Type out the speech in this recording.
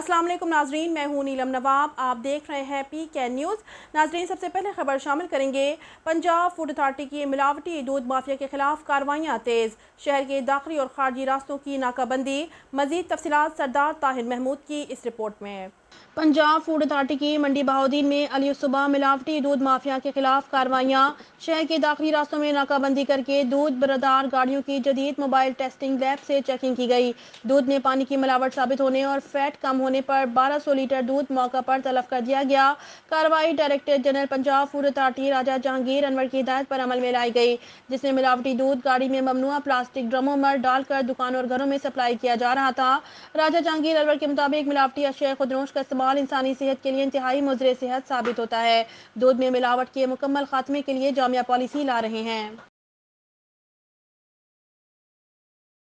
السلام علیکم ناظرین، میں ہوں نیلم نواب، آپ دیکھ رہے ہیں پی کے نیوز۔ ناظرین، سب سے پہلے خبر شامل کریں گے۔ پنجاب فوڈ اتھارٹی کی ملاوٹی دودھ مافیا کے خلاف کارروائیاں تیز، شہر کے داخلی اور خارجی راستوں کی ناکہ بندی۔ مزید تفصیلات سردار طاہر محمود کی اس رپورٹ میں۔ پنجاب فوڈ اتھارٹی کی منڈی بہاؤدین میں علی الصبح ملاوٹی دودھ مافیا کے خلاف کارروائیاں۔ شہر کے داخلی راستوں میں ناکہ بندی کرکے دودھ بردار گاڑیوں کی جدید موبائل ٹیسٹنگ لیب سے چیکنگ کی گئی۔ دودھ میں پانی کی ملاوٹ ثابت ہونے اور فیٹ کم ہونے پر 1200 لیٹر دودھ موقع پر تلف کر دیا گیا۔ کارروائی director general Punjab food authority Raja Jahangir Anwar کی ہدایت پر عمل میں لائی گئی، جس میں ملاوٹی دودھ گاڑی میں ممنوعہ پلاسٹک ڈرموں میں ڈال کر دکانوں اور گھروں میں سپلائی کیا جا رہا تھا۔ راجہ جہانگیر انور کے مطابق ملاوٹی اشیاء خودنوش کا استعمال انسانی صحت کے لیے انتہائی مضر صحت ثابت ہوتا ہے۔ دودھ میں ملاوٹ کے مکمل خاتمے کے لیے جامع پالیسی لا رہے ہیں۔